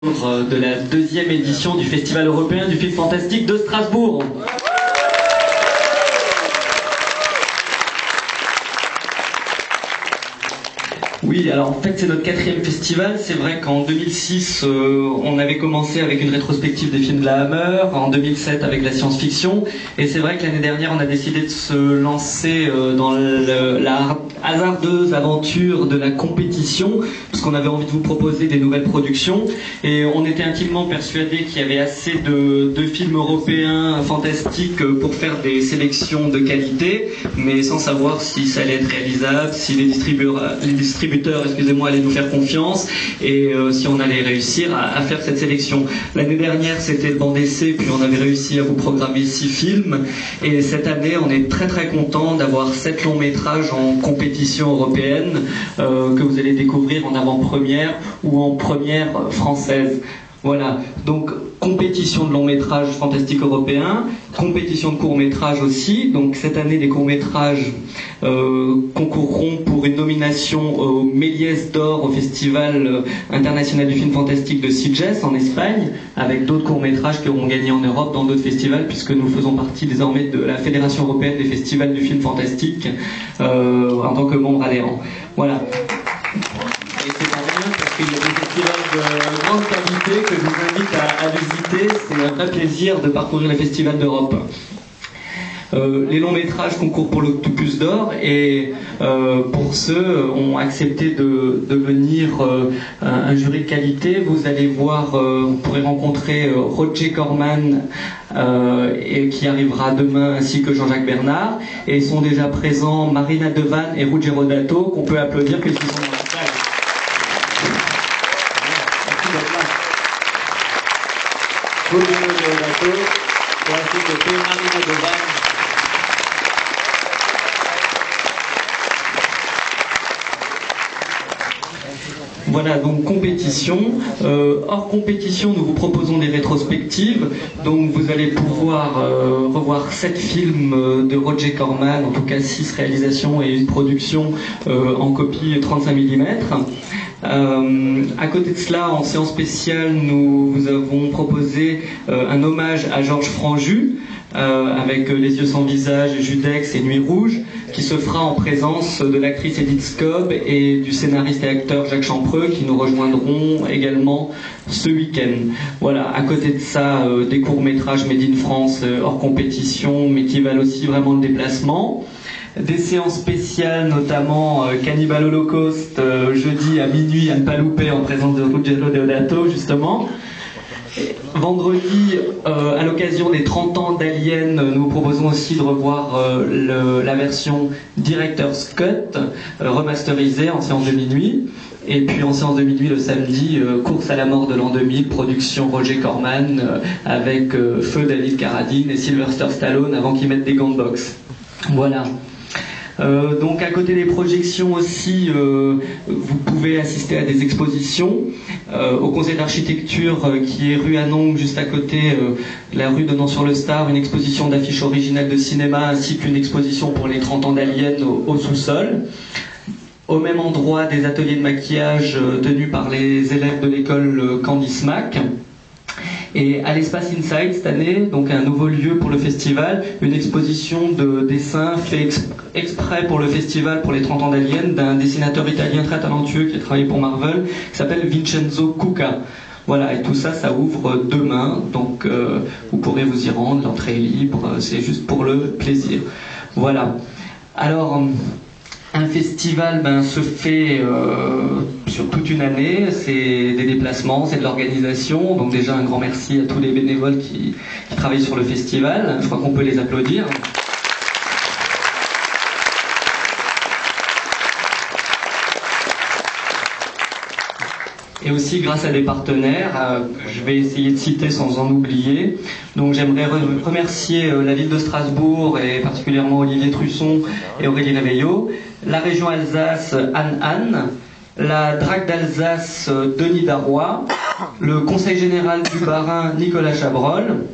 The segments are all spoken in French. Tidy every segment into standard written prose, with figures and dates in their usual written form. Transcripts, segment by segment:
De la deuxième édition du Festival européen du film fantastique de Strasbourg. Oui, alors en fait c'est notre 4e festival. C'est vrai qu'en 2006 on avait commencé avec une rétrospective des films de la Hammer, en 2007 avec la science-fiction, et c'est vrai que l'année dernière on a décidé de se lancer dans la hasardeuse aventure de la compétition, parce qu'on avait envie de vous proposer des nouvelles productions, et on était intimement persuadés qu'il y avait assez de films européens fantastiques pour faire des sélections de qualité, mais sans savoir si ça allait être réalisable, si les distributeurs, excusez-moi, allaient nous faire confiance, et si on allait réussir à faire cette sélection. L'année dernière c'était le banc d'essai, puis on avait réussi à vous programmer 6 films, et cette année on est très très content d'avoir 7 longs métrages en compétition européenne que vous allez découvrir en avant-première ou en première française. Voilà, donc compétition de long métrage fantastique européen, compétition de court métrage aussi. Donc cette année les courts métrages concourront pour une nomination au Méliès d'or au Festival international du film fantastique de Sitges en Espagne, avec d'autres courts métrages qui auront gagné en Europe dans d'autres festivals, puisque nous faisons partie désormais de la Fédération européenne des festivals du film fantastique en tant que membre adhérent. Voilà. Et c'est pas rien parce qu'il y a des festivals de grande qualité que je vous invite à visiter. C'est un vrai plaisir de parcourir les festivals d'Europe. Les longs métrages concourent pour l'Octopus d'or, et pour ceux ont accepté de devenir un jury de qualité. Vous allez voir, vous pourrez rencontrer Roger Corman et qui arrivera demain, ainsi que Jean-Jacques Bernard, et sont déjà présents Marina Devan et Ruggero Dato, qu'on peut applaudir puisqu'ils sont dans la salle. Ruggero Dato, et ainsi que Marina Devan. Voilà, donc compétition. Hors compétition, nous vous proposons des rétrospectives. Donc vous allez pouvoir revoir 7 films de Roger Corman, en tout cas 6 réalisations et une production en copie 35 mm. À côté de cela, en séance spéciale, nous vous avons proposé un hommage à Georges Franju, avec Les yeux sans visage, Judex et Nuit rouge, qui se fera en présence de l'actrice Edith Scobb et du scénariste et acteur Jacques Champreux, qui nous rejoindront également ce week-end. Voilà, à côté de ça, des courts-métrages made in France hors compétition, mais qui valent aussi vraiment le déplacement. Des séances spéciales, notamment Cannibal Holocaust, jeudi à minuit à ne pas louper, en présence de Ruggero Deodato, justement. Vendredi, à l'occasion des 30 ans d'Alien, nous vous proposons aussi de revoir la version Director's Cut, remasterisée en séance de minuit. Et puis en séance de minuit le samedi, Course à la mort de l'an 2000, production Roger Corman, avec feu David Carradine et Sylvester Stallone avant qu'ils mettent des gants de boxe. Voilà. Donc à côté des projections aussi, vous pouvez assister à des expositions au conseil d'architecture qui est rue Anong, juste à côté la rue donnant sur le Star, une exposition d'affiches originales de cinéma ainsi qu'une exposition pour les 30 ans d'Alien au sous-sol. Au même endroit, des ateliers de maquillage tenus par les élèves de l'école Candice Mac. Et à l'espace Inside cette année, donc un nouveau lieu pour le festival, une exposition de dessins fait exprès pour le festival, pour les 30 ans d'Alien, d'un dessinateur italien très talentueux qui a travaillé pour Marvel, qui s'appelle Vincenzo Cucca. Voilà, et tout ça, ça ouvre demain, donc vous pourrez vous y rendre, l'entrée est libre, c'est juste pour le plaisir. Voilà. Alors, un festival se fait sur toute une année, c'est des déplacements, c'est de l'organisation, donc déjà un grand merci à tous les bénévoles qui travaillent sur le festival, je crois qu'on peut les applaudir. Et aussi grâce à des partenaires, je vais essayer de citer sans en oublier. Donc j'aimerais remercier la ville de Strasbourg et particulièrement Olivier Trusson et Aurélie Réveillot, la région Alsace Anne, la DRAC d'Alsace Denis Darrois, le conseil général du Bas-Rhin Nicolas Chabrol.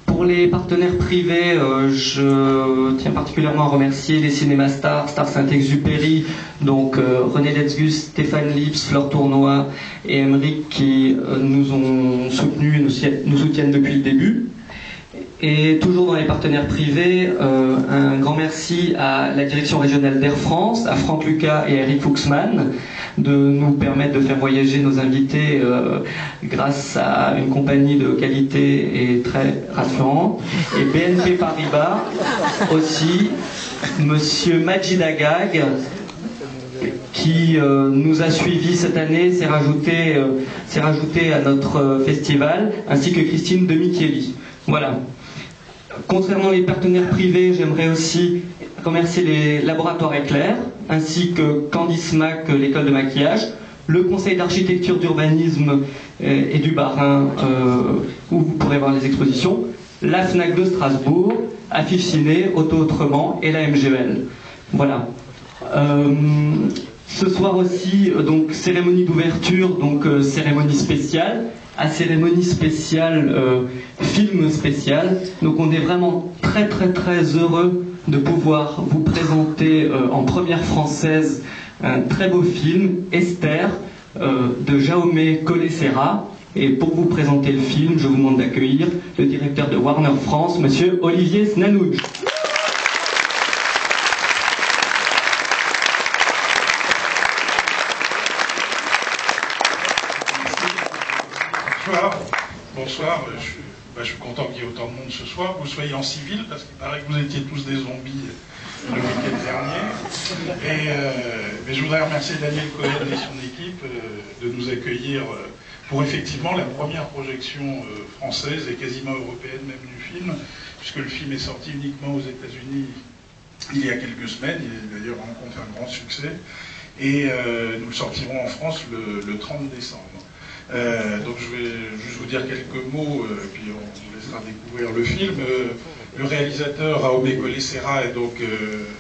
Pour Pour les partenaires privés, je tiens particulièrement à remercier les cinémas stars, Star Saint-Exupéry, donc René Letzgus, Stéphane Lips, Fleur Tournois et Emeric qui nous ont soutenus et nous soutiennent depuis le début. Et toujours dans les partenaires privés, un grand merci à la direction régionale d'Air France, à Franck Lucas et à Eric Fuchsmann de nous permettre de faire voyager nos invités grâce à une compagnie de qualité et très rassurante. Et BNP Paribas aussi, monsieur Majid Agag, qui nous a suivis cette année, s'est rajouté à notre festival, ainsi que Christine Demichieli. Voilà. Concernant les partenaires privés, j'aimerais aussi remercier les laboratoires Éclair, ainsi que Candice Mac, l'école de maquillage, le conseil d'architecture, d'urbanisme et du Bas-Rhin, où vous pourrez voir les expositions, la FNAC de Strasbourg, Affiche Ciné, Auto Autrement et la MGL. Voilà. Ce soir aussi, donc cérémonie d'ouverture, donc cérémonie spéciale, à cérémonie spéciale, film spécial. Donc on est vraiment très heureux de pouvoir vous présenter en première française un très beau film, Esther, de Jaume Collet-Serra. Et pour vous présenter le film, je vous demande d'accueillir le directeur de Warner France, monsieur Olivier Snanouj. Bonsoir, je suis content qu'il y ait autant de monde ce soir, que vous soyez en civil, parce qu'il paraît que vous étiez tous des zombies le week-end dernier. Mais je voudrais remercier Daniel Cohen et son équipe de nous accueillir pour effectivement la première projection française et quasiment européenne même du film, puisque le film est sorti uniquement aux États-Unis il y a quelques semaines, il d'ailleurs rencontre un grand succès, et nous le sortirons en France le 30 décembre. Donc je vais juste vous dire quelques mots, puis on vous laissera découvrir le film. Le réalisateur Jaume Collet-Serra est donc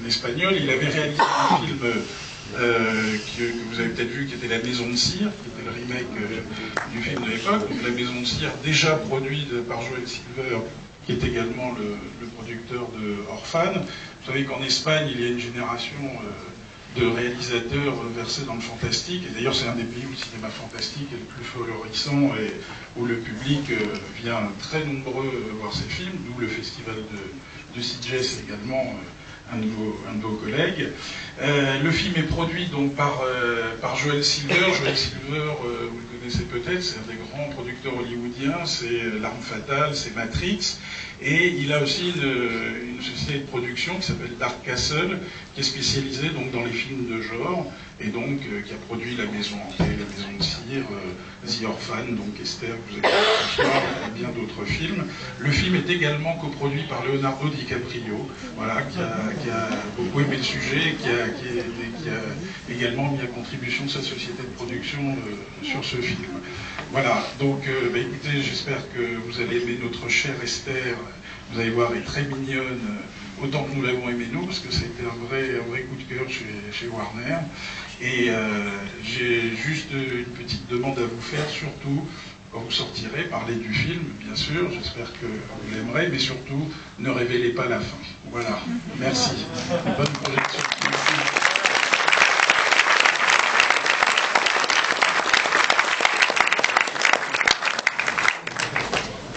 l'espagnol. Il avait réalisé un film que vous avez peut-être vu, qui était La Maison de Cire, qui était le remake du film de l'époque. Donc La Maison de Cire, déjà produit par Joel Silver, qui est également le producteur de Orphan. Vous savez qu'en Espagne, il y a une génération de réalisateurs versés dans le fantastique, et d'ailleurs c'est un des pays où le cinéma fantastique est le plus florissant et où le public vient très nombreux voir ces films, d'où le festival de Sitges également un de vos collègues. Le film est produit donc par Joel Silver. Joel Silver, vous le connaissez peut-être, c'est un des grands producteurs hollywoodiens, c'est L'Arme Fatale, c'est Matrix, et il a aussi une société de production qui s'appelle Dark Castle, qui est spécialisée donc dans les films de genre, et donc qui a produit La Maison Hantée, La Maison de Cire, The Orphan, donc Esther, que vous avez vu ce soir, et bien d'autres films. Le film est également coproduit par Leonardo DiCaprio, voilà, qui a beaucoup aimé le sujet, qui a également mis à contribution sa société de production sur ce film. Voilà, donc écoutez, j'espère que vous allez aimer notre chère Esther. Vous allez voir, elle est très mignonne, autant que nous l'avons aimé nous, parce que c'était un vrai coup de cœur chez Warner. Et j'ai juste une petite demande à vous faire, surtout quand vous sortirez, parlez du film, bien sûr, j'espère que vous l'aimerez, mais surtout, ne révélez pas la fin. Voilà, merci. Bonne projection.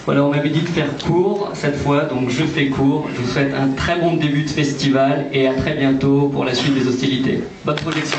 Voilà, on m'avait dit de faire court cette fois, donc je fais court. Je vous souhaite un très bon début de festival et à très bientôt pour la suite des hostilités. Bonne projection.